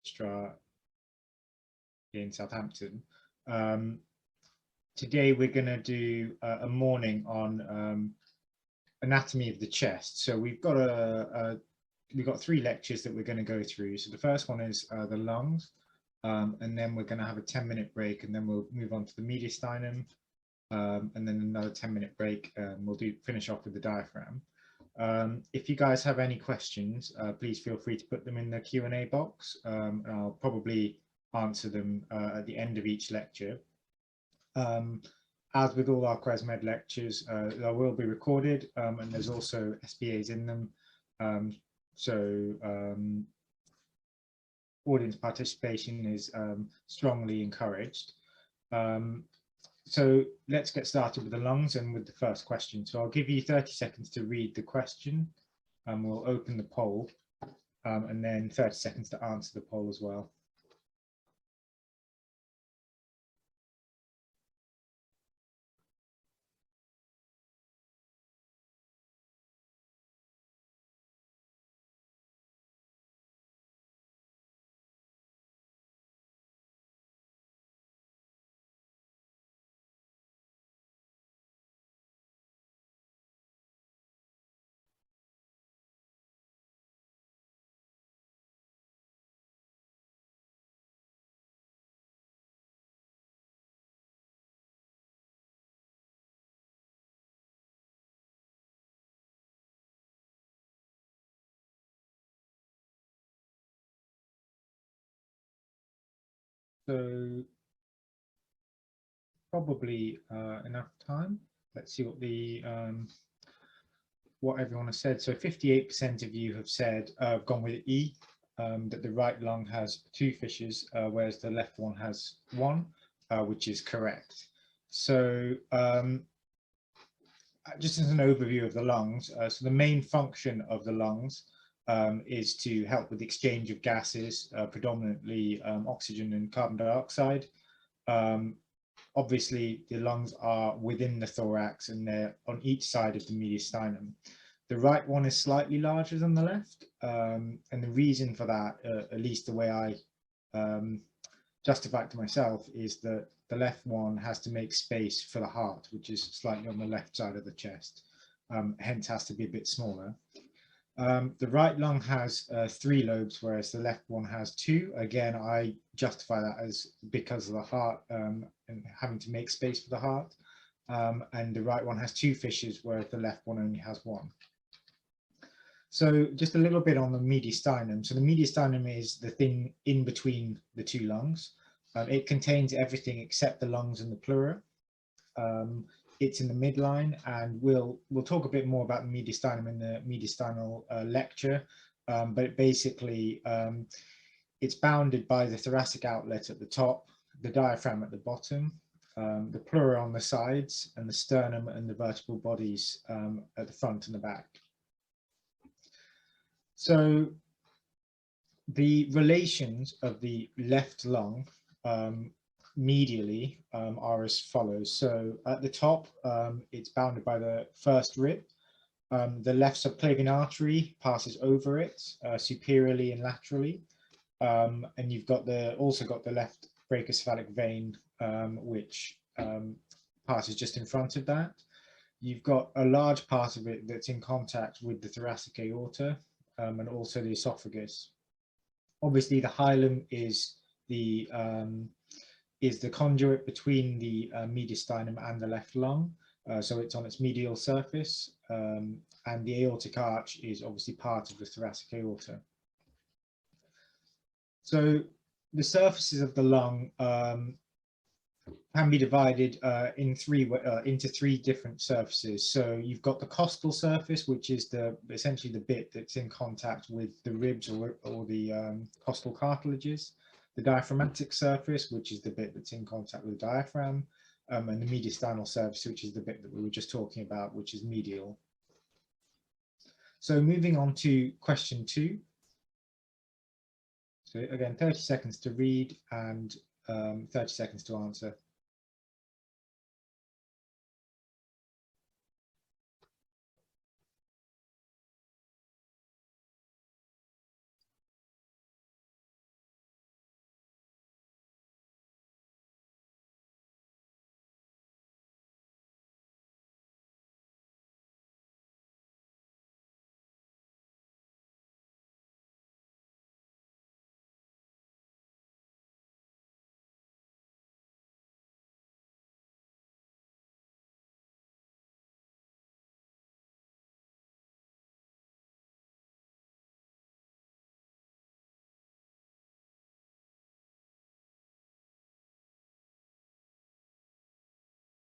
Registrar in Southampton. Today we're going to do a morning on anatomy of the chest. So we've got three lectures that we're going to go through. So the first one is the lungs, and then we're going to have a 10-minute break, and then we'll move on to the mediastinum, and then another 10-minute break, and we'll finish off with the diaphragm. If you guys have any questions, please feel free to put them in the Q&A box, and I'll probably answer them at the end of each lecture. As with all our Quesmed lectures, they will be recorded, and there's also SBAs in them, so audience participation is strongly encouraged. So let's get started with the lungs and with the first question. So I'll give you 30 seconds to read the question, and we'll open the poll, and then 30 seconds to answer the poll as well. So probably enough time. Let's see what everyone has said. So 58% of you have said gone with E, that the right lung has 2 fissures, whereas the left one has 1, which is correct. So just as an overview of the lungs, so the main function of the lungs is to help with the exchange of gases, predominantly oxygen and carbon dioxide. Obviously, the lungs are within the thorax and they're on each side of the mediastinum. The right one is slightly larger than the left, and the reason for that, at least the way I justify it to myself, is that the left one has to make space for the heart, which is slightly on the left side of the chest, hence has to be a bit smaller. The right lung has 3 lobes, whereas the left one has 2. Again, I justify that as because of the heart and having to make space for the heart. And the right one has 2 fissures, whereas the left one only has 1. So just a little bit on the mediastinum. So the mediastinum is the thing in between the 2 lungs. It contains everything except the lungs and the pleura. It's in the midline, and we'll talk a bit more about the mediastinum in the mediastinal lecture, but basically it's bounded by the thoracic outlet at the top, the diaphragm at the bottom, the pleura on the sides, and the sternum and the vertebral bodies at the front and the back. So the relations of the left lung medially are as follows. So at the top, it's bounded by the first rib. The left subclavian artery passes over it superiorly and laterally, and you've got also got the left brachiocephalic vein, which passes just in front of that. You've got a large part of it that's in contact with the thoracic aorta, and also the esophagus. Obviously, the hilum is the conduit between the mediastinum and the left lung, so it's on its medial surface, and the aortic arch is obviously part of the thoracic aorta. So the surfaces of the lung can be divided into 3 different surfaces. So you've got the costal surface, which is essentially the bit that's in contact with the ribs or the costal cartilages. The diaphragmatic surface, which is the bit that's in contact with the diaphragm, and the mediastinal surface, which is the bit that we were just talking about, which is medial. So moving on to question 2. So again, 30 seconds to read and 30 seconds to answer.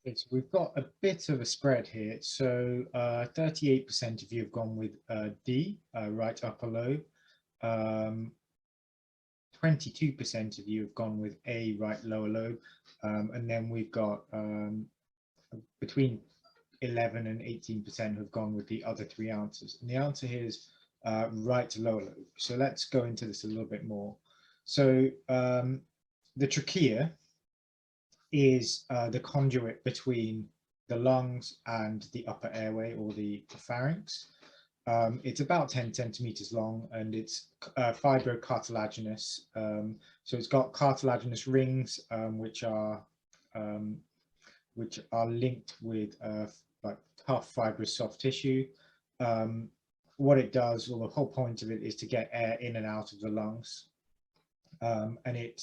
Okay, so we've got a bit of a spread here. So 38% of you have gone with D, right upper lobe. 22% of you have gone with A, right lower lobe. And then we've got between 11 and 18% have gone with the other three answers. And the answer here is right to lower lobe. So let's go into this a little bit more. So the trachea is the conduit between the lungs and the upper airway, or the pharynx. It's about 10 centimeters long, and it's fibrocartilaginous. So it's got cartilaginous rings, which are linked with like tough fibrous soft tissue. What it does, well, the whole point of it is to get air in and out of the lungs, and it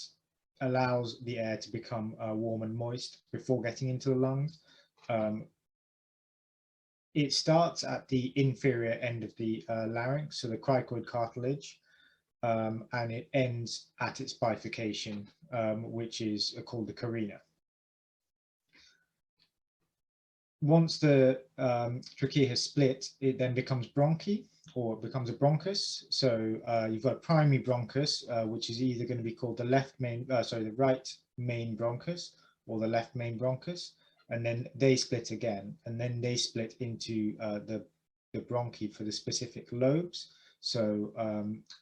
allows the air to become warm and moist before getting into the lungs. It starts at the inferior end of the larynx, so the cricoid cartilage, and it ends at its bifurcation, which is called the carina. Once the trachea has split, it then becomes bronchi, or it becomes a bronchus. So you've got a primary bronchus, which is either going to be called the the right main bronchus or the left main bronchus, and then they split again, and then they split into the bronchi for the specific lobes. So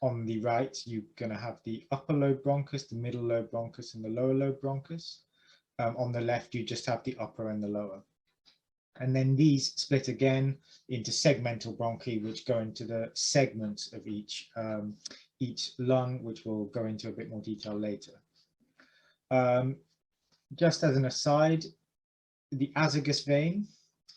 on the right, you're going to have the upper lobe bronchus, the middle lobe bronchus, and the lower lobe bronchus. On the left, you just have the upper and the lower. And then these split again into segmental bronchi, which go into the segments of each lung, which we'll go into a bit more detail later. Just as an aside, the azygous vein,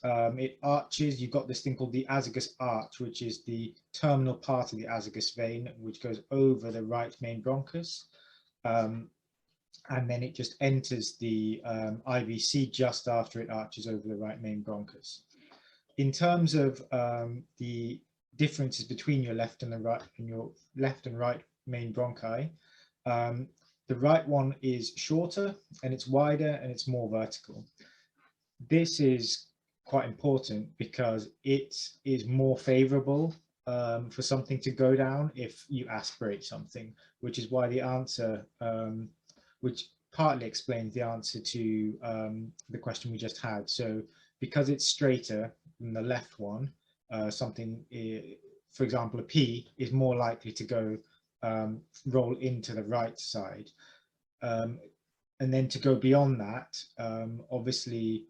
it arches. You've got this thing called the azygous arch, which is the terminal part of the azygous vein, which goes over the right main bronchus. And then it just enters the IVC just after it arches over the right main bronchus. In terms of the differences between your left and right main bronchi, the right one is shorter and it's wider and it's more vertical. This is quite important because it is more favorable for something to go down if you aspirate something, which is why the answer, which partly explains the answer to the question we just had. So because it's straighter than the left one, for example, a P is more likely to go roll into the right side. And then to go beyond that, obviously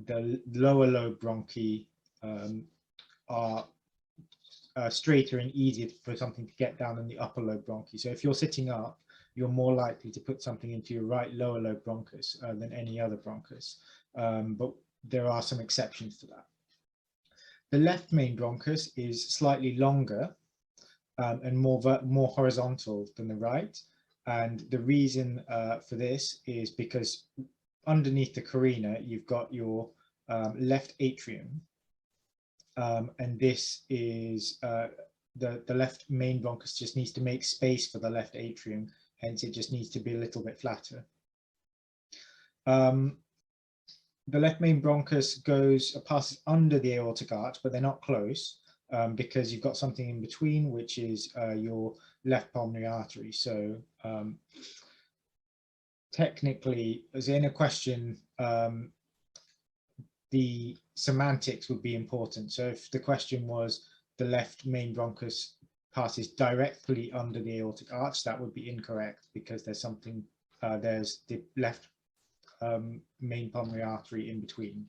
the lower lobe bronchi are straighter and easier for something to get down than the upper lobe bronchi. So if you're sitting up, you're more likely to put something into your right lower lobe bronchus than any other bronchus. But there are some exceptions to that. The left main bronchus is slightly longer and more horizontal than the right. And the reason for this is because underneath the carina, you've got your left atrium. And this is the left main bronchus just needs to make space for the left atrium. Hence, it just needs to be a little bit flatter. The left main bronchus passes under the aortic arch, but they're not close because you've got something in between, which is your left pulmonary artery. So technically, as in a question, the semantics would be important. So if the question was the left main bronchus passes directly under the aortic arch, that would be incorrect because there's something, there's the left main pulmonary artery in between.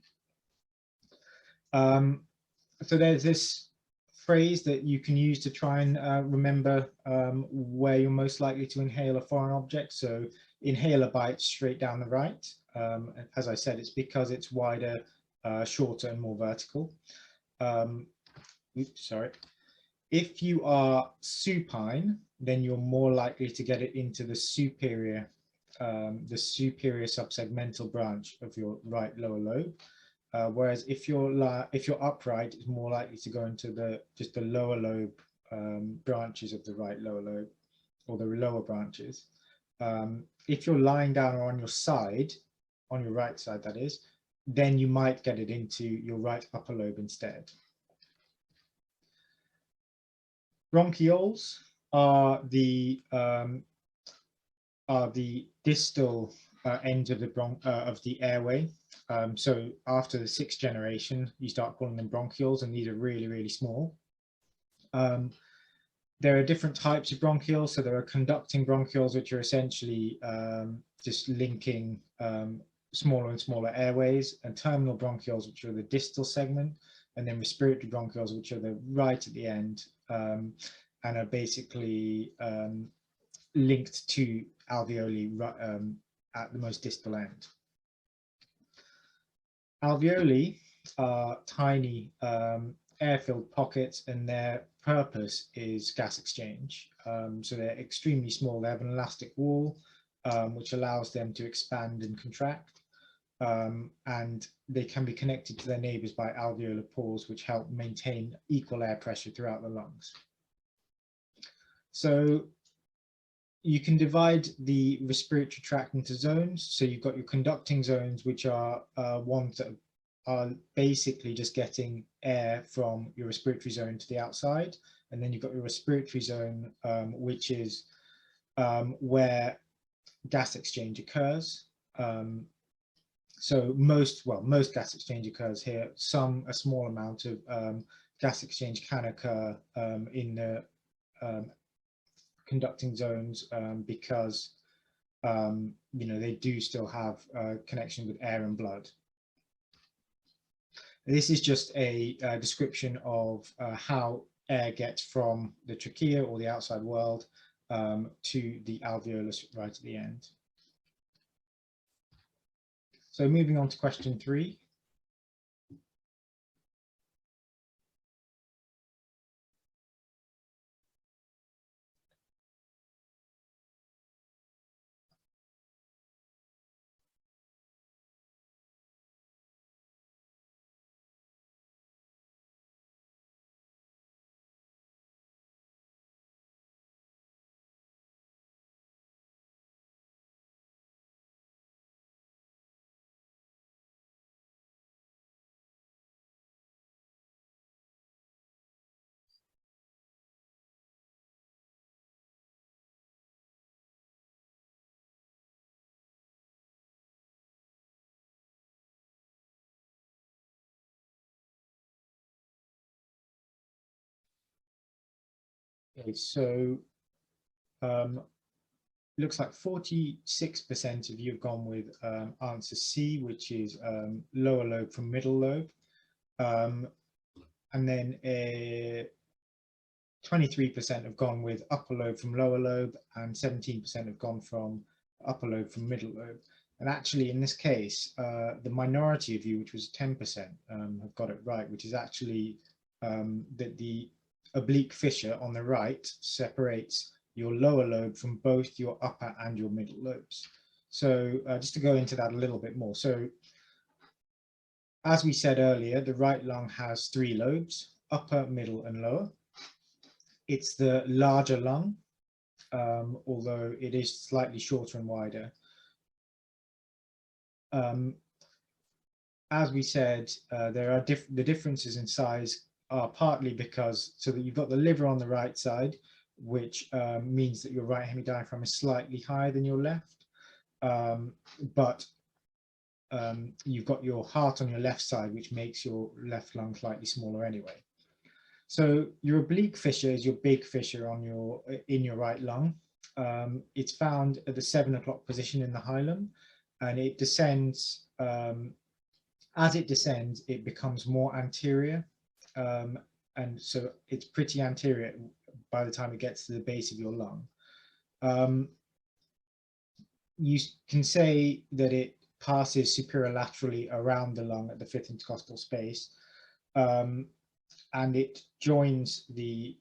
So there's this phrase that you can use to try and remember where you're most likely to inhale a foreign object. So inhale a bite straight down the right. As I said, it's because it's wider, shorter and more vertical. Oops, sorry. If you are supine, then you're more likely to get it into the superior subsegmental branch of your right lower lobe. Whereas if you're upright, it's more likely to go into just the lower lobe branches of the right lower lobe, or the lower branches. If you're lying down or on your side, on your right side that is, then you might get it into your right upper lobe instead. Bronchioles are the distal end of the airway. So after the 6th generation, you start calling them bronchioles, and these are really, really small. There are different types of bronchioles. So there are conducting bronchioles, which are essentially just linking smaller and smaller airways, and terminal bronchioles, which are the distal segment, and then respiratory bronchioles, which are the right at the end, and are basically linked to alveoli at the most distal end. Alveoli are tiny air-filled pockets, and their purpose is gas exchange. So they're extremely small. They have an elastic wall, which allows them to expand and contract. And they can be connected to their neighbors by alveolar pores, which help maintain equal air pressure throughout the lungs. So you can divide the respiratory tract into zones. So you've got your conducting zones, which are ones that are basically just getting air from your respiratory zone to the outside. And then you've got your respiratory zone, which is where gas exchange occurs. So most gas exchange occurs here. A small amount of gas exchange can occur in the conducting zones because they do still have connection with air and blood. This is just a description of how air gets from the trachea or the outside world to the alveolus right at the end. So moving on to question 3. Okay, so looks like 46% of you have gone with answer C, which is lower lobe from middle lobe. And then 23% have gone with upper lobe from lower lobe, and 17% have gone from upper lobe from middle lobe. And actually, in this case, the minority of you, which was 10%, have got it right, which is actually that the oblique fissure on the right separates your lower lobe from both your upper and your middle lobes. So just to go into that a little bit more. So as we said earlier, the right lung has 3 lobes, upper, middle, and lower. It's the larger lung, although it is slightly shorter and wider. As we said, the differences in size are partly because, so that you've got the liver on the right side, which means that your right hemidiaphragm is slightly higher than your left, but you've got your heart on your left side, which makes your left lung slightly smaller anyway. So your oblique fissure is your big fissure in your right lung. It's found at the 7 o'clock position in the hilum, and it descends. As it descends, it becomes more anterior, and so it's pretty anterior by the time it gets to the base of your lung. You can say that it passes superolaterally around the lung at the 5th intercostal space, and it joins the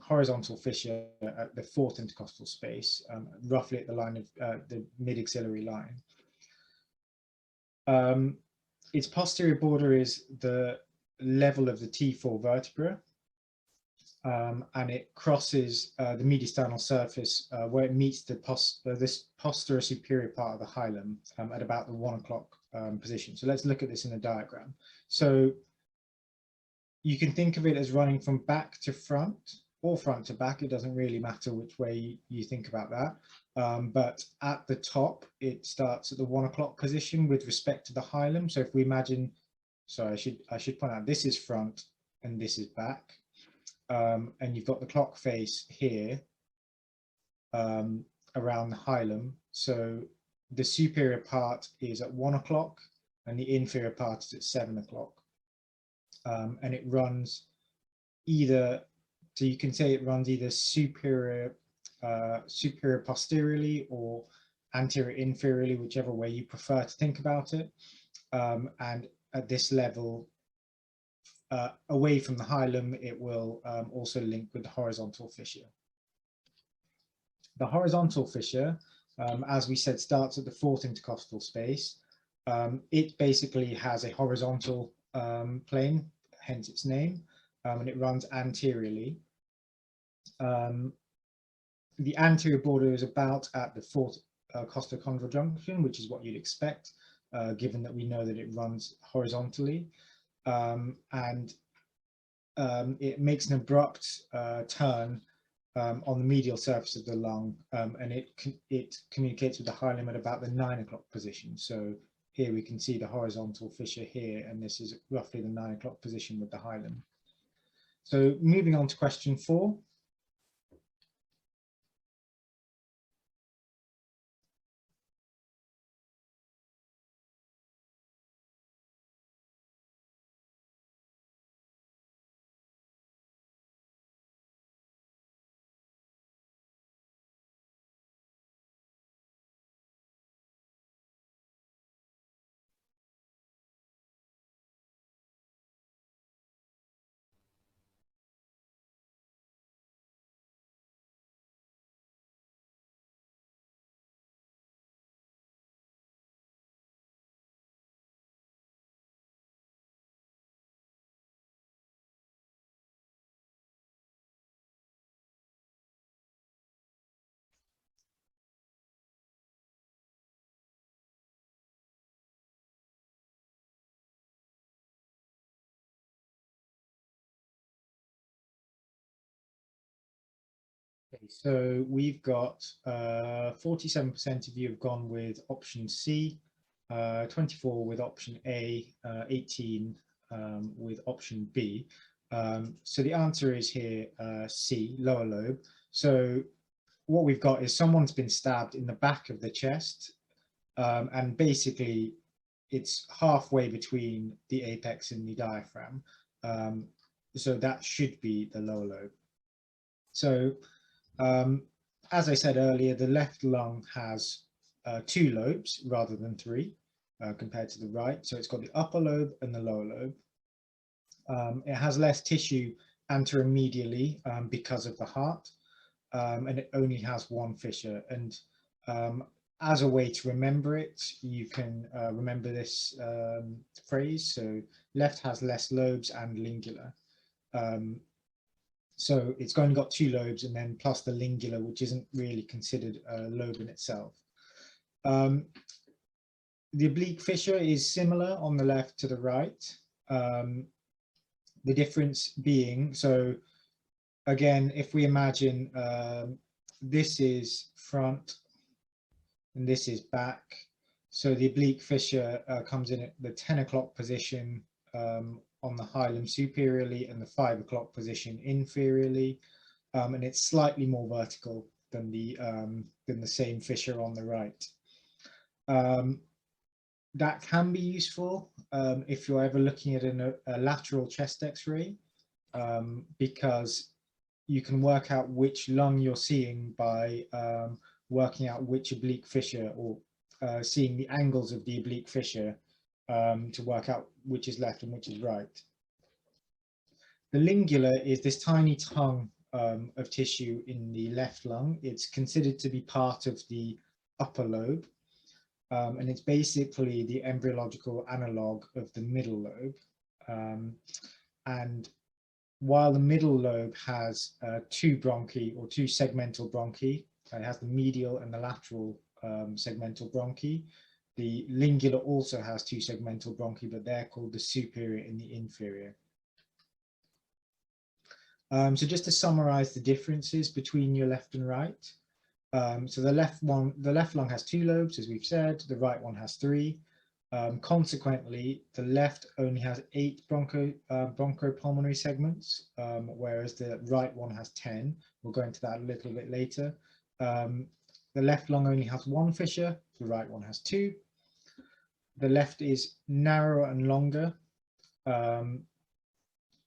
horizontal fissure at the 4th intercostal space, roughly at the line of the mid-axillary line. Its posterior border is the level of the T4 vertebra, and it crosses the mediastinal surface where it meets the this posterior superior part of the hilum at about the 1 o'clock position. So let's look at this in a diagram. So you can think of it as running from back to front or front to back. It doesn't really matter which way you think about that. But at the top, it starts at the 1 o'clock position with respect to the hilum. So if we imagine, sorry, I should point out, this is front and this is back. And you've got the clock face here around the hilum. So the superior part is at 1 o'clock and the inferior part is at 7 o'clock. And it runs either, so you can say it runs either superior posteriorly or anterior inferiorly, whichever way you prefer to think about it. And at this level, away from the hilum, it will also link with the horizontal fissure. The horizontal fissure, as we said, starts at the fourth intercostal space. It basically has a horizontal plane, hence its name, and it runs anteriorly. The anterior border is about at the fourth costochondral junction, which is what you'd expect, given that we know that it runs horizontally. And it makes an abrupt turn on the medial surface of the lung, and it communicates with the hilum at about the 9 o'clock position. So here we can see the horizontal fissure here, and this is roughly the 9 o'clock position with the hilum. So moving on to question 4. Okay, so we've got 47% of you have gone with option C, 24 with option A, 18 with option B. So the answer is here C, lower lobe. So what we've got is someone's been stabbed in the back of the chest, and basically it's halfway between the apex and the diaphragm. So that should be the lower lobe. So as I said earlier, the left lung has 2 lobes rather than 3 compared to the right. So it's got the upper lobe and the lower lobe. It has less tissue anteromedially because of the heart, and it only has 1 fissure. And as a way to remember it, you can remember this phrase. So left has less lobes and lingula. So it's only got 2 lobes and then plus the lingula, which isn't really considered a lobe in itself. The oblique fissure is similar on the left to the right. The difference being, so again, if we imagine this is front and this is back, so the oblique fissure comes in at the 10 o'clock position on the hilum superiorly and the 5 o'clock position inferiorly, and it's slightly more vertical than the same fissure on the right. That can be useful if you're ever looking at a lateral chest X-ray, because you can work out which lung you're seeing by working out which oblique fissure, or seeing the angles of the oblique fissure to work out which is left and which is right. The lingula is this tiny tongue of tissue in the left lung. It's considered to be part of the upper lobe, and it's basically the embryological analog of the middle lobe. And while the middle lobe has 2 bronchi, or 2 segmental bronchi, it has the medial and the lateral segmental bronchi. The Lingula also has two segmental bronchi, but they're called the superior and the inferior. So just to summarize the differences between your left and right. So the left lung has two lobes, as we've said, the right one has three. Consequently, the left only has 8 bronchopulmonary segments, whereas the right one has 10. We'll go into that a little bit later. The left lung only has 1 fissure, the right one has 2. The left is narrower and longer,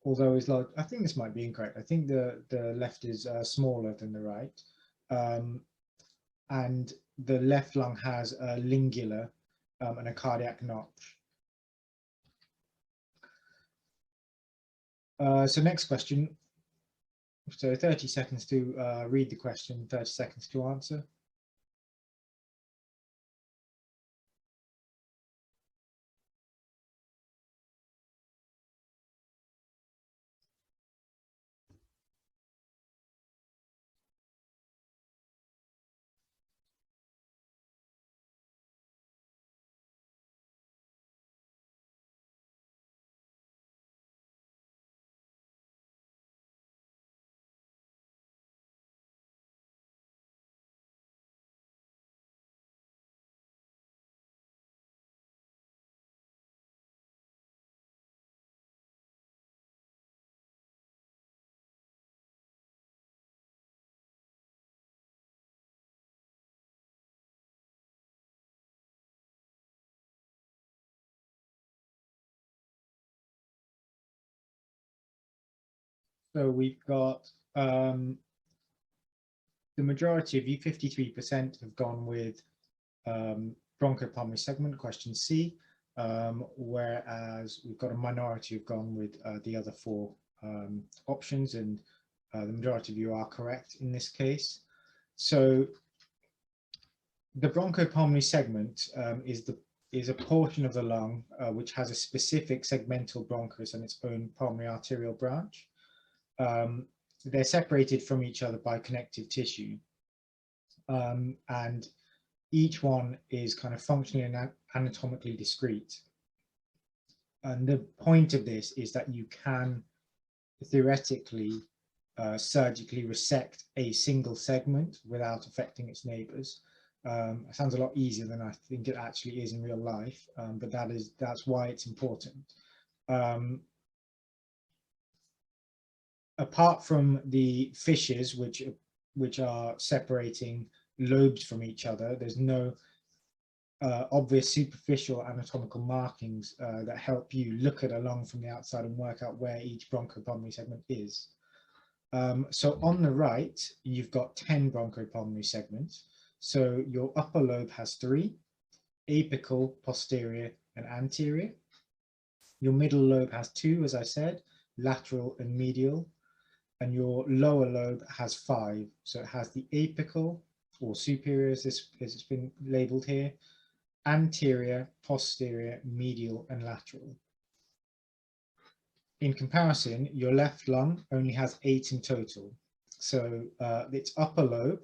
although it's like, I think this might be incorrect. I think the left is smaller than the right. And the left lung has a lingula and a cardiac notch. So next question. So 30 seconds to read the question, 30 seconds to answer. So we've got the majority of you, 53%, have gone with bronchopulmonary segment, question C, whereas we've got a minority who've gone with the other 4 options, and the majority of you are correct in this case. So the bronchopulmonary segment is a portion of the lung which has a specific segmental bronchus and its own pulmonary arterial branch. They're separated from each other by connective tissue, and each one is kind of functionally and anatomically discrete. And the point of this is that you can theoretically surgically resect a single segment without affecting its neighbors. It sounds a lot easier than I think it actually is in real life, but that's why it's important. Apart from the fissures, which are separating lobes from each other, there's no obvious superficial anatomical markings that help you look at a lung from the outside and work out where each bronchopulmonary segment is. So on the right, you've got 10 bronchopulmonary segments. So your upper lobe has 3, apical, posterior, and anterior. Your middle lobe has 2, as I said, lateral and medial. And your lower lobe has 5. So it has the apical, or superior as it's been labeled here, anterior, posterior, medial, and lateral. In comparison, your left lung only has 8 in total. So its upper lobe,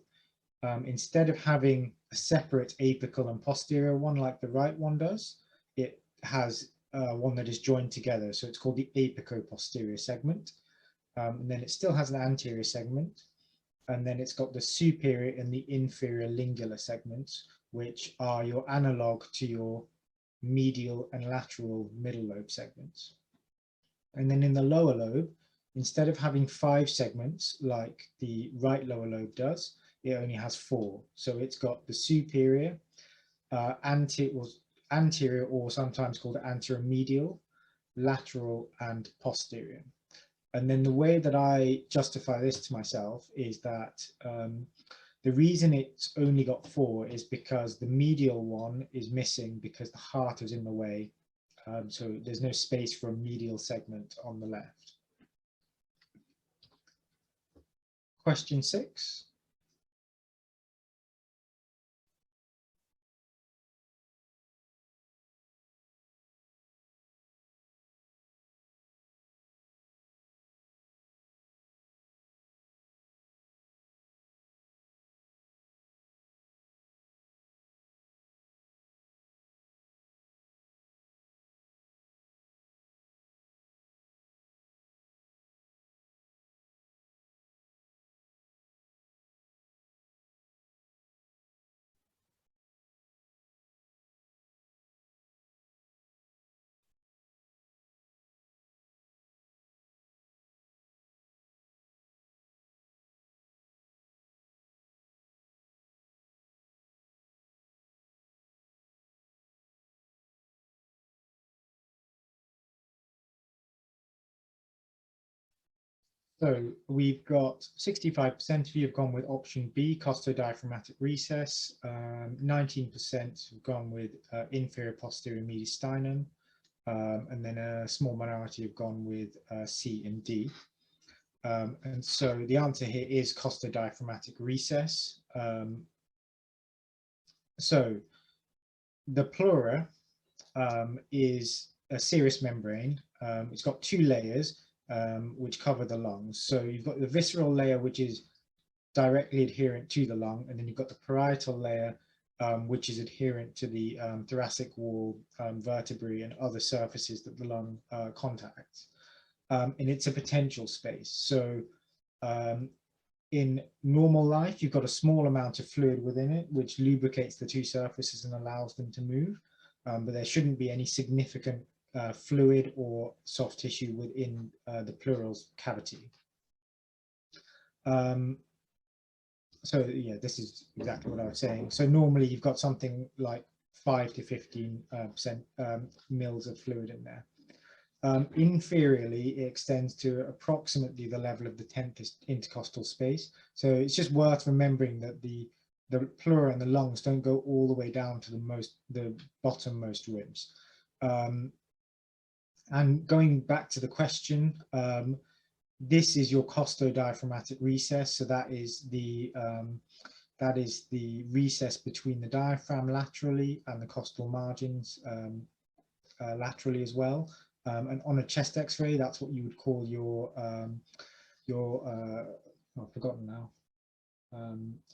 instead of having a separate apical and posterior one like the right one does, it has one that is joined together. So it's called the apico-posterior segment. And then it still has an anterior segment, and then it's got the superior and the inferior lingular segments, which are your analog to your medial and lateral middle lobe segments. And then in the lower lobe, instead of having 5 segments like the right lower lobe does, it only has 4. So it's got the superior, anterior, or sometimes called anteromedial, lateral, and posterior. And then the way that I justify this to myself is that the reason it's only got 4 is because the medial one is missing because the heart is in the way. So there's no space for a medial segment on the left. Question 6. So we've got 65% of you have gone with option B, costodiaphragmatic recess. 19% have gone with inferior posterior mediastinum. And then a small minority have gone with C and D. And so the answer here is costodiaphragmatic recess. So the pleura is a serous membrane. It's got two layers which cover the lungs. So you've got the visceral layer, which is directly adherent to the lung, and then you've got the parietal layer, which is adherent to the thoracic wall, vertebrae, and other surfaces that the lung contacts. And it's a potential space. So in normal life, you've got a small amount of fluid within it, which lubricates the two surfaces and allows them to move. But there shouldn't be any significant fluid or soft tissue within the pleural cavity. So yeah, this is exactly what I was saying. So normally you've got something like 5 to 15% mils of fluid in there. Inferiorly, it extends to approximately the level of the 10th intercostal space. So it's just worth remembering that the pleura and the lungs don't go all the way down to the bottommost ribs. And going back to the question, this is your costodiaphragmatic recess. So that is the recess between the diaphragm laterally and the costal margins laterally as well. And on a chest X-ray, that's what you would call your I've forgotten now,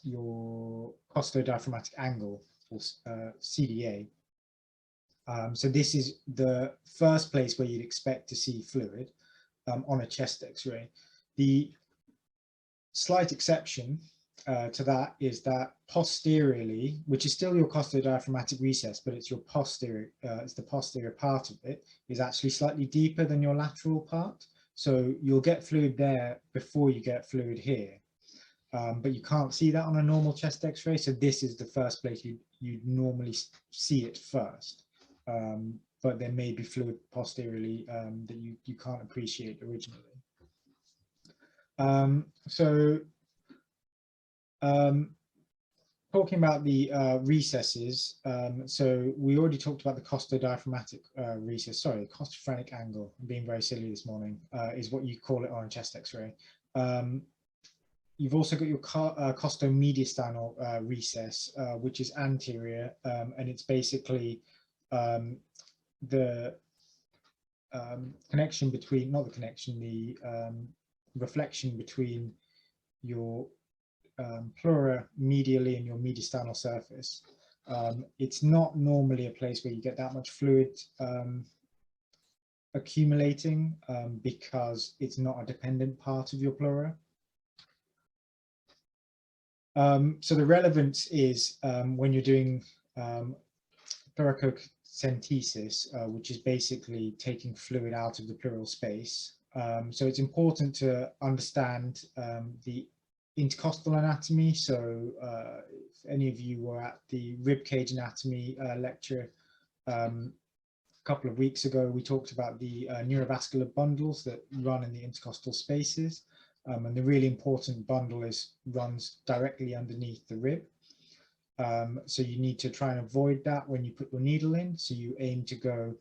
your costodiaphragmatic angle, or CDA. So this is the first place where you'd expect to see fluid on a chest X-ray. The slight exception to that is that posteriorly, which is still your costodiaphragmatic recess, but it's your posterior, it's the posterior part of it, is actually slightly deeper than your lateral part. So you'll get fluid there before you get fluid here. But you can't see that on a normal chest X-ray. So this is the first place you'd normally see it first. But there may be fluid posteriorly that you can't appreciate originally. Talking about the recesses, so we already talked about the costodiaphragmatic recess, sorry, costophrenic angle, I'm being very silly this morning, is what you call it on a chest X-ray. You've also got your costomediastinal recess, which is anterior, and it's basically the connection between, not the connection, the reflection between your pleura medially and your mediastinal surface. It's not normally a place where you get that much fluid accumulating because it's not a dependent part of your pleura. So the relevance is when you're doing thoracentesis, which is basically taking fluid out of the pleural space. So it's important to understand the intercostal anatomy. So if any of you were at the ribcage anatomy lecture a couple of weeks ago, we talked about the neurovascular bundles that run in the intercostal spaces. And the really important bundle runs directly underneath the rib. So you need to try and avoid that when you put your needle in. So you aim to go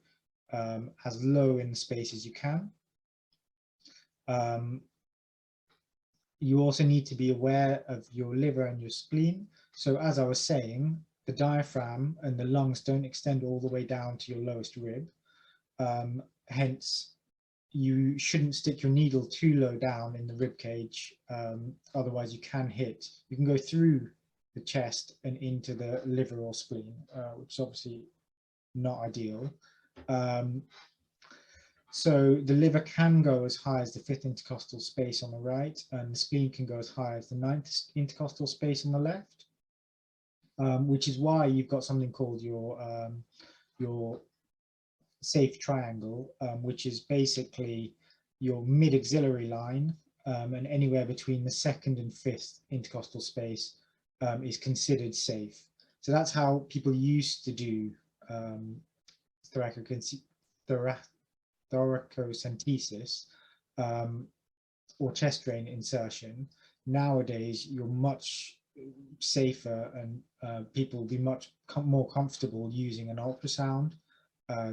as low in the space as you can. You also need to be aware of your liver and your spleen. So as I was saying, the diaphragm and the lungs don't extend all the way down to your lowest rib. Hence, you shouldn't stick your needle too low down in the rib cage. Otherwise you can go through the chest and into the liver or spleen, which is obviously not ideal. So the liver can go as high as the 5th intercostal space on the right, and the spleen can go as high as the 9th intercostal space on the left, which is why you've got something called your safe triangle, which is basically your mid-axillary line, and anywhere between the 2nd and 5th intercostal space is considered safe. So that's how people used to do thoracentesis or chest drain insertion, nowadays you're much safer, and people will be much more comfortable using an ultrasound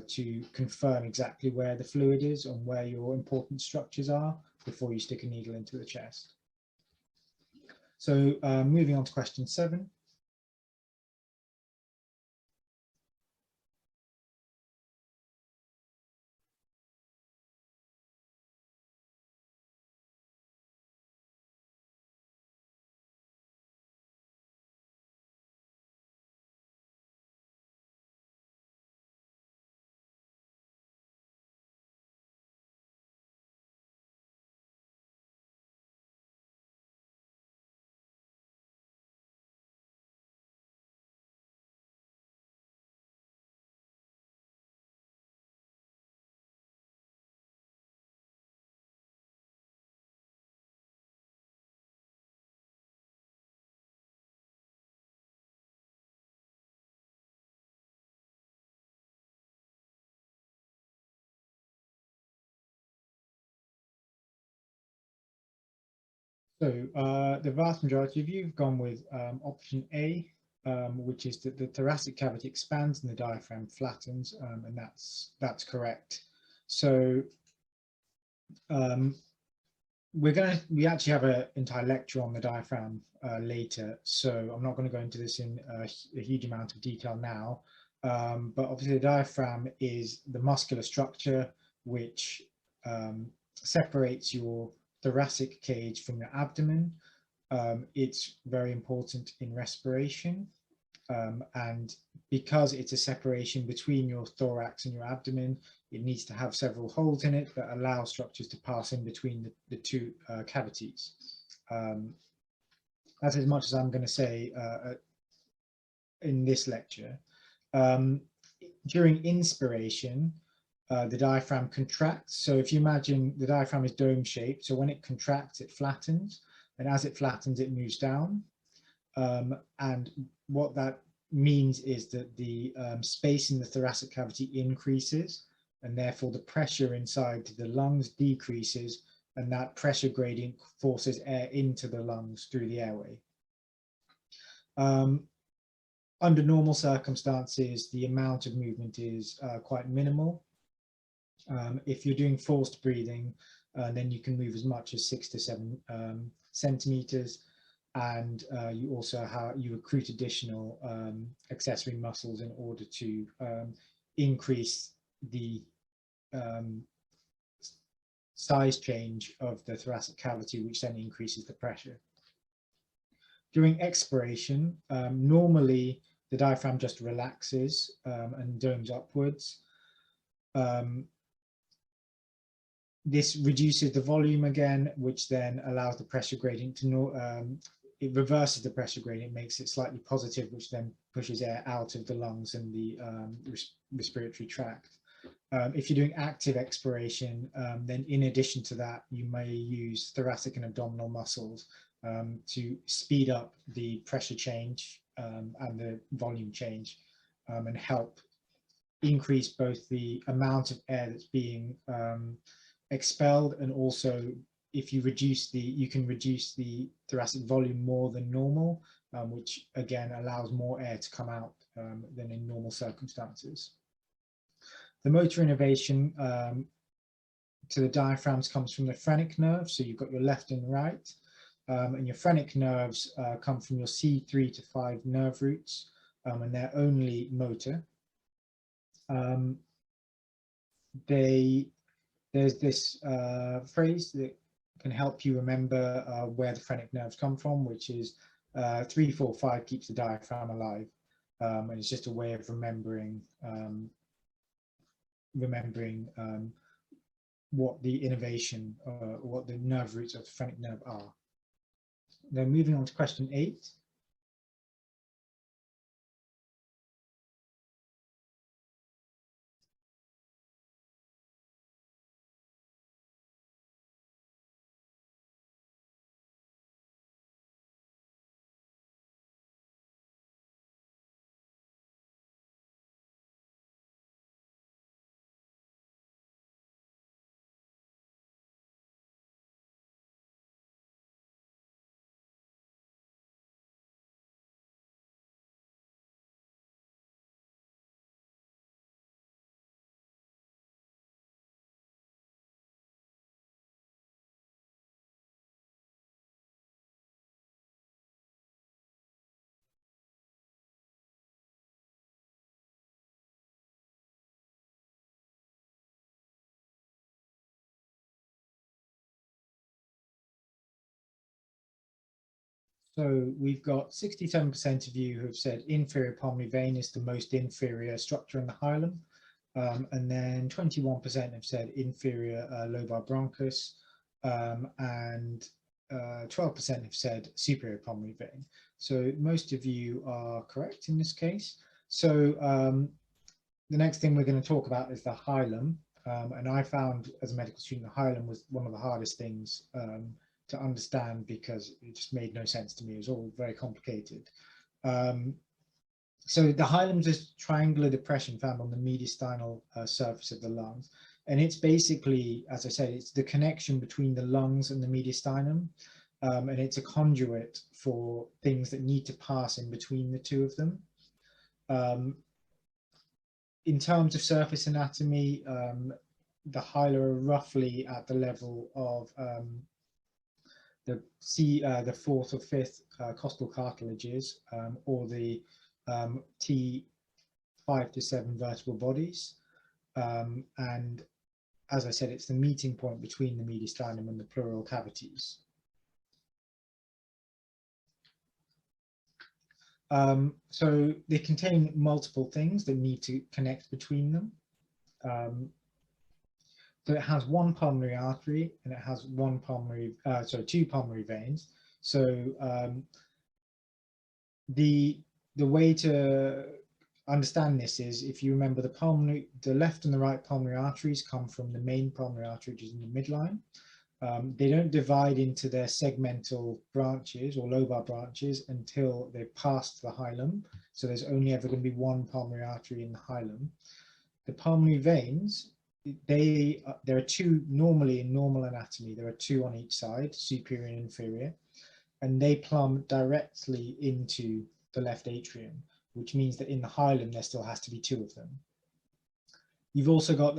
to confirm exactly where the fluid is and where your important structures are before you stick a needle into the chest. So moving on to question 7. So the vast majority of you have gone with option A, which is that the thoracic cavity expands and the diaphragm flattens, and that's correct. So we actually have an entire lecture on the diaphragm later, so I'm not going to go into this in a huge amount of detail now. But obviously the diaphragm is the muscular structure which separates your thoracic cage from your abdomen. It's very important in respiration, and because it's a separation between your thorax and your abdomen, it needs to have several holes in it that allow structures to pass in between the two cavities. That's as much as I'm going to say in this lecture. During inspiration, the diaphragm contracts. So if you imagine the diaphragm is dome shaped, so when it contracts, it flattens, and as it flattens, it moves down. And what that means is that the space in the thoracic cavity increases, and therefore the pressure inside the lungs decreases, and that pressure gradient forces air into the lungs through the airway. Under normal circumstances, the amount of movement is quite minimal. If you're doing forced breathing, then you can move as much as 6 to 7 centimeters, and you also recruit additional accessory muscles in order to increase the size change of the thoracic cavity, which then increases the pressure. During expiration, normally the diaphragm just relaxes and domes upwards. This reduces the volume again, which then allows the pressure gradient to it reverses the pressure gradient, makes it slightly positive, which then pushes air out of the lungs and the respiratory tract. If you're doing active expiration, then in addition to that, you may use thoracic and abdominal muscles to speed up the pressure change and the volume change, and help increase both the amount of air that's being expelled, and also if you can reduce the thoracic volume more than normal, which again allows more air to come out than in normal circumstances. The motor innervation to the diaphragms comes from the phrenic nerve, so you've got your left and right, and your phrenic nerves come from your C3 to 5 nerve roots, and they're only motor. There's this phrase that can help you remember where the phrenic nerves come from, which is 3, 4, 5 keeps the diaphragm alive, and it's just a way of remembering what the innervation, what the nerve roots of the phrenic nerve are. Then moving on to question 8. So we've got 67% of you who have said inferior pulmonary vein is the most inferior structure in the hilum. And then 21% have said inferior lobar bronchus, and 12% have said superior pulmonary vein. So most of you are correct in this case. So the next thing we're going to talk about is the hilum. And I found as a medical student, the hilum was one of the hardest things to understand because it just made no sense to me. It was all very complicated. So the hilum is a triangular depression found on the mediastinal surface of the lungs. And it's basically, as I said, it's the connection between the lungs and the mediastinum. And it's a conduit for things that need to pass in between the two of them. In terms of surface anatomy, the hila are roughly at the level of the fourth or fifth costal cartilages, or the T5 to 7 vertebral bodies. And as I said, it's the meeting point between the mediastinum and the pleural cavities. So they contain multiple things that need to connect between them. So it has one pulmonary artery and it has two pulmonary veins. So the way to understand this is, if you remember, the left and the right pulmonary arteries come from the main pulmonary artery, which is in the midline. They don't divide into their segmental branches or lobar branches until they've passed the hilum. So there's only ever going to be one pulmonary artery in the hilum. The pulmonary veins, there are two normally in normal anatomy. There are two on each side, superior and inferior, and they plumb directly into the left atrium, which means that in the hilum there still has to be two of them. You've also got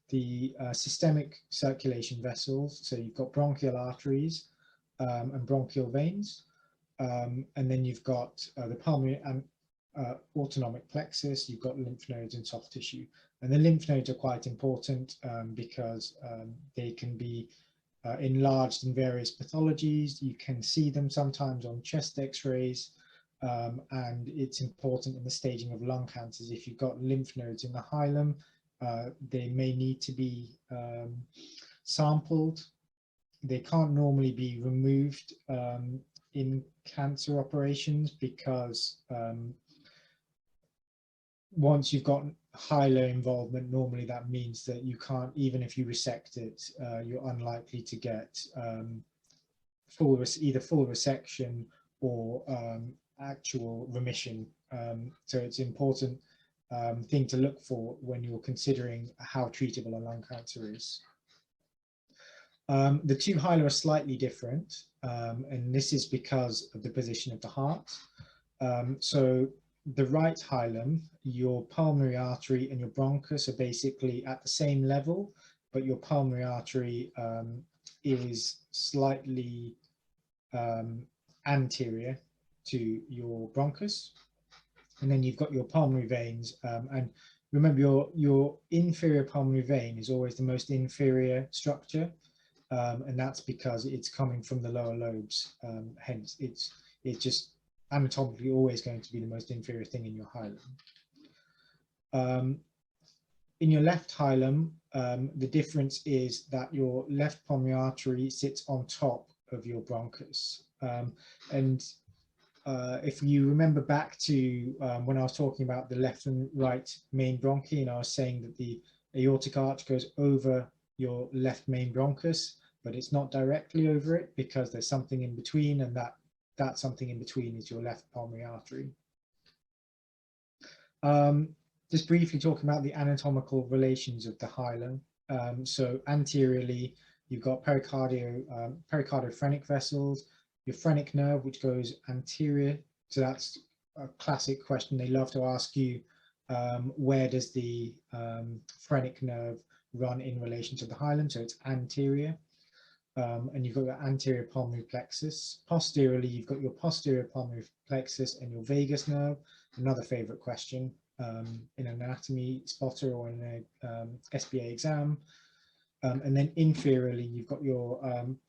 the systemic circulation vessels. So you've got bronchial arteries and bronchial veins. And then you've got the pulmonary and autonomic plexus. You've got lymph nodes and soft tissue. And the lymph nodes are quite important because they can be enlarged in various pathologies. You can see them sometimes on chest x-rays. And it's important in the staging of lung cancers. If you've got lymph nodes in the hilum, they may need to be sampled. They can't normally be removed in cancer operations because once you've got hila involvement, normally that means that you can't, even if you resect it, you're unlikely to get either full resection or actual remission. So it's important thing to look for when you're considering how treatable a lung cancer is. The two hila are slightly different, and this is because of the position of the heart. So the right hilum, your pulmonary artery and your bronchus are basically at the same level, but your pulmonary artery is slightly anterior to your bronchus. And then you've got your pulmonary veins, and remember your inferior pulmonary vein is always the most inferior structure, and that's because it's coming from the lower lobes. Hence, it's just anatomically always going to be the most inferior thing in your hilum. In your left hilum, the difference is that your left pulmonary artery sits on top of your bronchus, and if you remember back to when I was talking about the left and right main bronchi, and I was saying that the aortic arch goes over your left main bronchus, but it's not directly over it because there's something in between, and that something in between is your left pulmonary artery. Just briefly talking about the anatomical relations of the hilum. So anteriorly, you've got pericardophrenic vessels, your phrenic nerve, which goes anterior. So that's a classic question they love to ask you. Where does the phrenic nerve run in relation to the hilum? So it's anterior. And you've got your anterior pulmonary plexus. Posteriorly, you've got your posterior pulmonary plexus and your vagus nerve. Another favorite question in an anatomy spotter or in a SBA exam. And then inferiorly, you've got your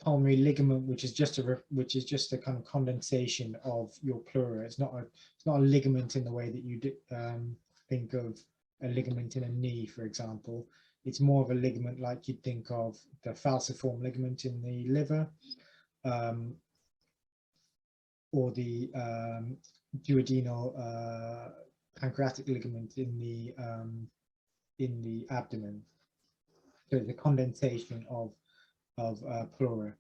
pulmonary ligament, which is just a kind of condensation of your pleura. It's not a ligament in the way that you think of a ligament in a knee, for example. It's more of a ligament like you'd think of the falciform ligament in the liver, or the duodenal pancreatic ligament in the abdomen. So the condensation of pleura.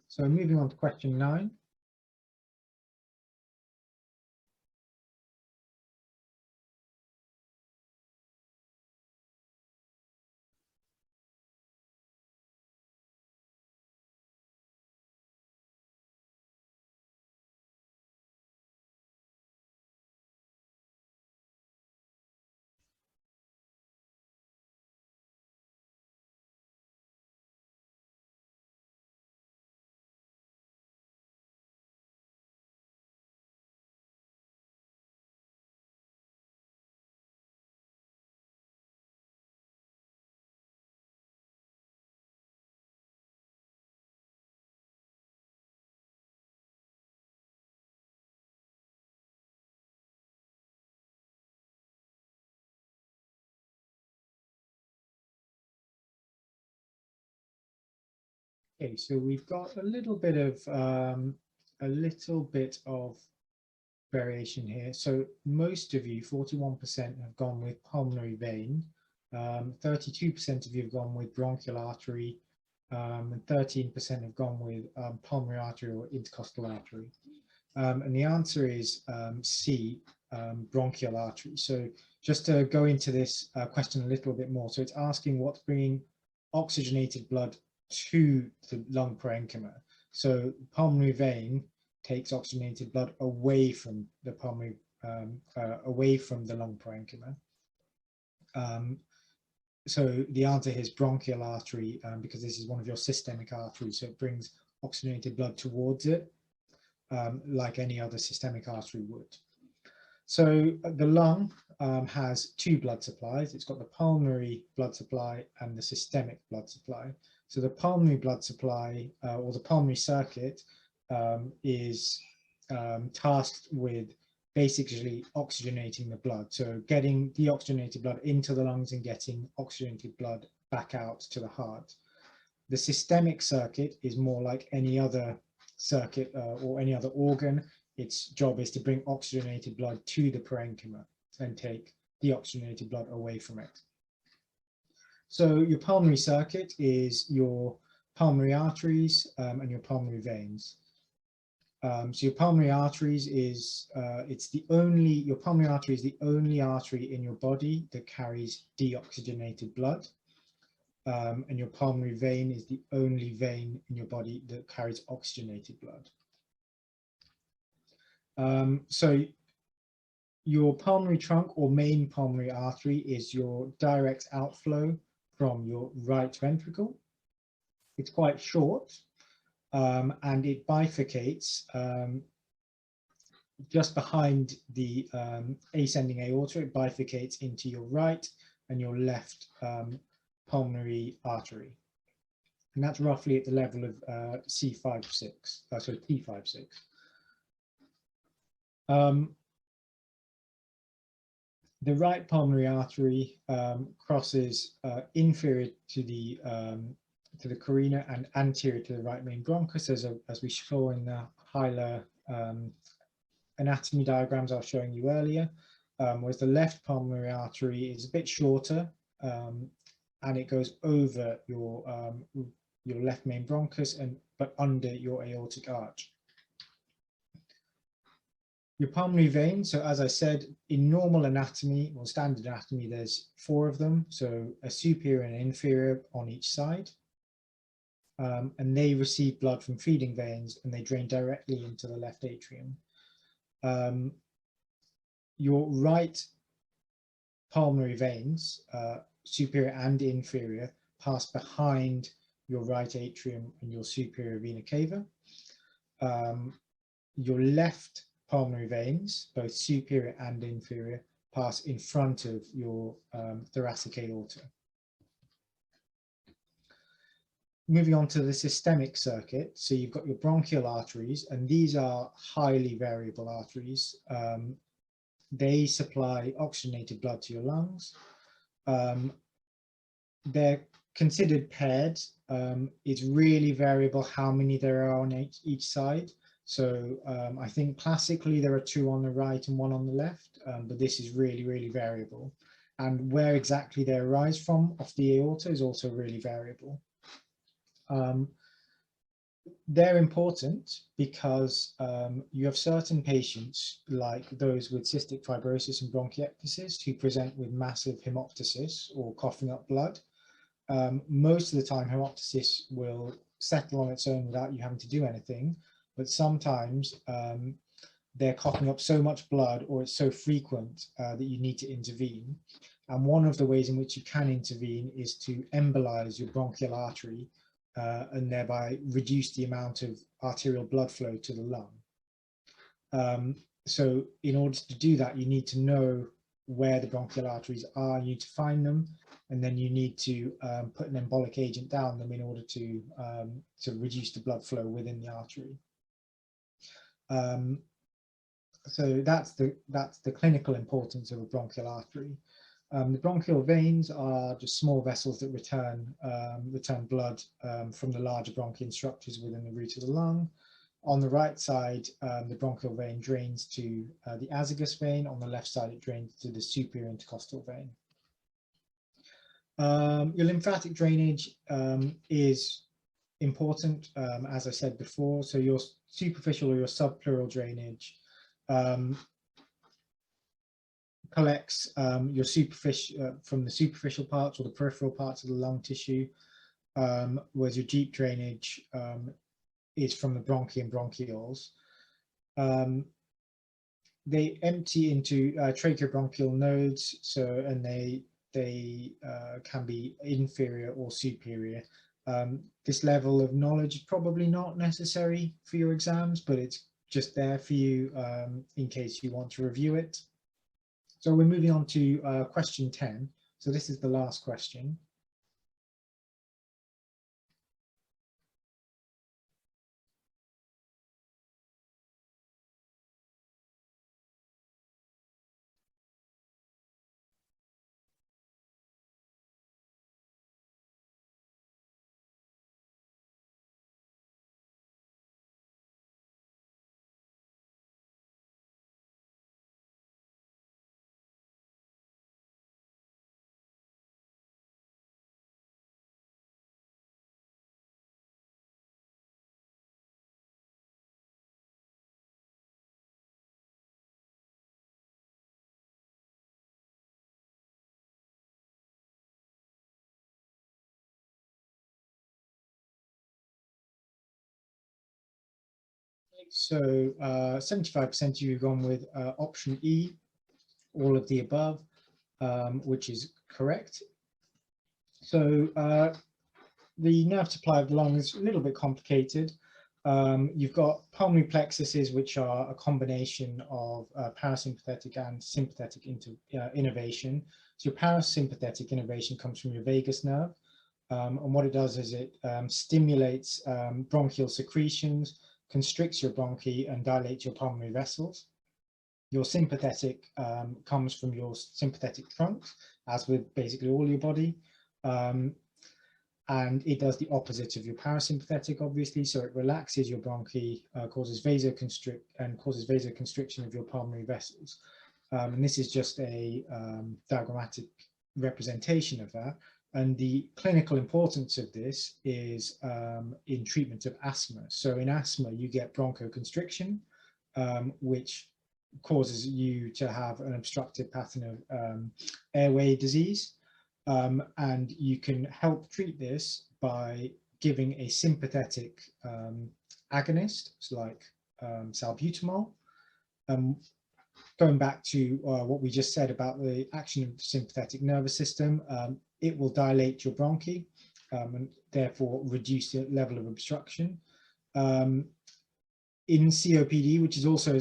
So moving on to question 9. Okay, so we've got a little bit of variation here. So most of you, 41%, have gone with pulmonary vein. 32% of you have gone with bronchial artery, and 13% have gone with pulmonary artery or intercostal artery. And the answer is C, bronchial artery. So just to go into this question a little bit more, so it's asking what's bringing oxygenated blood to the lung parenchyma. So pulmonary vein takes oxygenated blood away from the pulmonary, away from the lung parenchyma. So the answer here is bronchial artery, because this is one of your systemic arteries, so it brings oxygenated blood towards it, like any other systemic artery would. So the lung has two blood supplies. It's got the pulmonary blood supply and the systemic blood supply. So the pulmonary blood supply, or the pulmonary circuit, is tasked with basically oxygenating the blood. So getting deoxygenated blood into the lungs and getting oxygenated blood back out to the heart. The systemic circuit is more like any other circuit or any other organ. Its job is to bring oxygenated blood to the parenchyma and take deoxygenated blood away from it. So your pulmonary circuit is your pulmonary arteries and your pulmonary veins. So your pulmonary arteries is your pulmonary artery is the only artery in your body that carries deoxygenated blood, and your pulmonary vein is the only vein in your body that carries oxygenated blood. So your pulmonary trunk or main pulmonary artery is your direct outflow from your right ventricle. It's quite short, and it bifurcates just behind the ascending aorta. It bifurcates into your right and your left pulmonary artery, and that's roughly at the level of C5-6, sorry, T5-6. The right pulmonary artery crosses inferior to the carina and anterior to the right main bronchus, as we saw in the hila anatomy diagrams I was showing you earlier. Whereas the left pulmonary artery is a bit shorter, and it goes over your left main bronchus but under your aortic arch. Your pulmonary vein, so as I said, in normal anatomy or standard anatomy, there's 4 of them, so a superior and inferior on each side, and they receive blood from feeding veins and they drain directly into the left atrium. Your right pulmonary veins, superior and inferior, pass behind your right atrium and your superior vena cava. Your left pulmonary veins, both superior and inferior, pass in front of your thoracic aorta. Moving on to the systemic circuit, so you've got your bronchial arteries, and these are highly variable arteries. They supply oxygenated blood to your lungs. They're considered paired. It's really variable how many there are on each side. So I think classically there are 2 on the right and 1 on the left, but this is really, really variable. And where exactly they arise from off the aorta is also really variable. They're important because you have certain patients, like those with cystic fibrosis and bronchiectasis, who present with massive hemoptysis or coughing up blood. Most of the time, hemoptysis will settle on its own without you having to do anything, but sometimes they're coughing up so much blood, or it's so frequent that you need to intervene. And one of the ways in which you can intervene is to embolize your bronchial artery and thereby reduce the amount of arterial blood flow to the lung. So in order to do that, you need to know where the bronchial arteries are, you need to find them, and then you need to put an embolic agent down them in order to reduce the blood flow within the artery. So that's the clinical importance of a bronchial artery. The bronchial veins are just small vessels that return blood from the larger bronchial structures within the root of the lung. On the right side, the bronchial vein drains to the azygous vein. On the left side, it drains to the superior intercostal vein. Your lymphatic drainage is important, as I said before. So your superficial or your subpleural drainage collects your superficial from the superficial parts or the peripheral parts of the lung tissue, whereas your deep drainage is from the bronchi and bronchioles. They empty into tracheobronchial nodes, and they can be inferior or superior. This level of knowledge is probably not necessary for your exams, but it's just there for you in case you want to review it. So we're moving on to question 10. So this is the last question. So 75% of you have gone with option E, all of the above, which is correct. So the nerve supply of the lung is a little bit complicated. You've got pulmonary plexuses, which are a combination of parasympathetic and sympathetic innervation. So your parasympathetic innervation comes from your vagus nerve. And what it does is it stimulates bronchial secretions, constricts your bronchi, and dilates your pulmonary vessels. Your sympathetic comes from your sympathetic trunks, as with basically all your body. And it does the opposite of your parasympathetic, obviously. So it relaxes your bronchi, causes vasoconstriction of your pulmonary vessels. And this is just a diagrammatic representation of that. And the clinical importance of this is in treatment of asthma. So in asthma, you get bronchoconstriction, which causes you to have an obstructive pattern of airway disease. And you can help treat this by giving a sympathetic agonist, like salbutamol. Going back to what we just said about the action of the sympathetic nervous system, it will dilate your bronchi and therefore reduce the level of obstruction. In COPD, which is also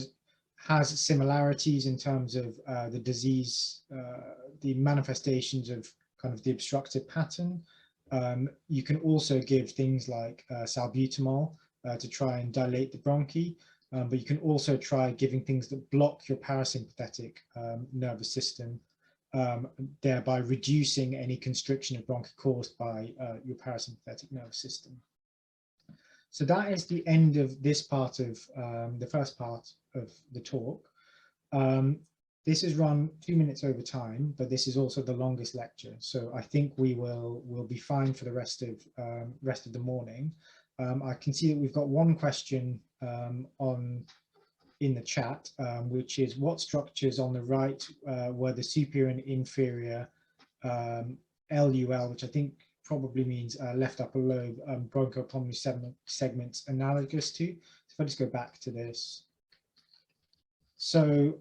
has similarities in terms of the disease, the manifestations of kind of the obstructive pattern. You can also give things like salbutamol to try and dilate the bronchi, but you can also try giving things that block your parasympathetic nervous system, thereby reducing any constriction of bronchi caused by your parasympathetic nervous system. So that is the end of this part of the first part of the talk. This is run 2 minutes over time, but this is also the longest lecture. So I think we'll be fine for the rest of the morning. I can see that we've got one question in the chat, which is what structures on the right were the superior and inferior LUL, which I think probably means left upper lobe bronchopulmonary segments analogous to. So if I just go back to this. So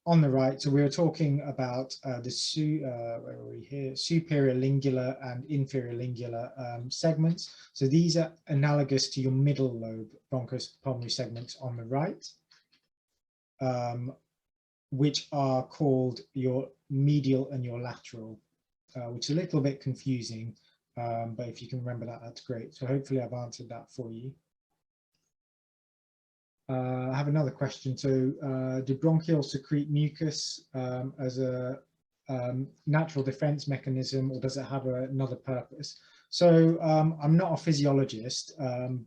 on the right, so we were talking about where are we here? Superior lingular and inferior lingular segments. So these are analogous to your middle lobe bronchopulmonary segments on the right, which are called your medial and your lateral, which is a little bit confusing, but if you can remember that, that's great. So hopefully I've answered that for you. I have another question. So do bronchioles secrete mucus as a natural defense mechanism, or does it have another purpose? So I'm not a physiologist,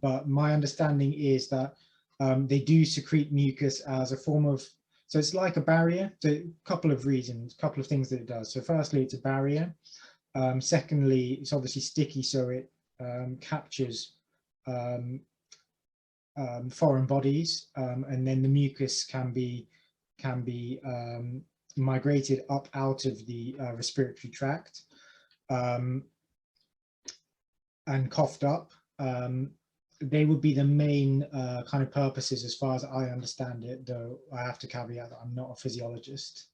but my understanding is that they do secrete mucus as a form of, so it's like a barrier. So a couple of reasons, a couple of things that it does. So firstly, it's a barrier. Secondly, it's obviously sticky, so it captures foreign bodies, and then the mucus can be migrated up out of the respiratory tract and coughed up. They would be the main kind of purposes as far as I understand it, though I have to caveat that I'm not a physiologist.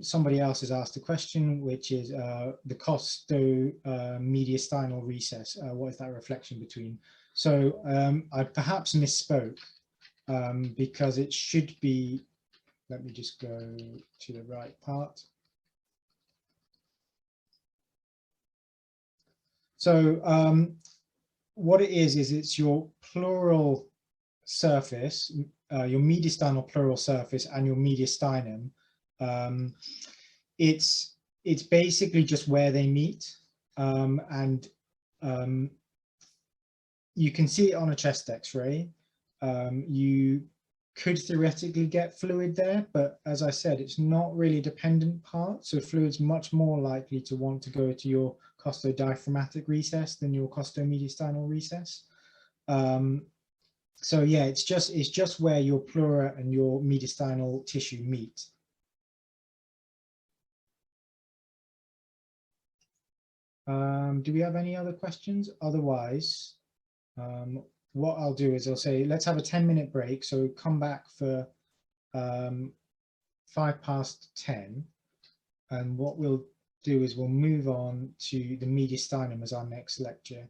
Somebody else has asked a question, which is the costo-mediastinal recess. What is that reflection between? So I perhaps misspoke because it should be, let me just go to the right part. So what it is it's your pleural surface, your mediastinal pleural surface and your mediastinum. It's basically just where they meet, and you can see it on a chest x-ray. You could theoretically get fluid there, but as I said, it's not really a dependent part. So fluid's much more likely to want to go to your costodiaphragmatic recess than your costomediastinal recess. So yeah, it's just where your pleura and your mediastinal tissue meet. Do we have any other questions? Otherwise, what I'll do is I'll say, let's have a 10-minute break. So come back for 10:05. And what we'll do is we'll move on to the mediastinum as our next lecture.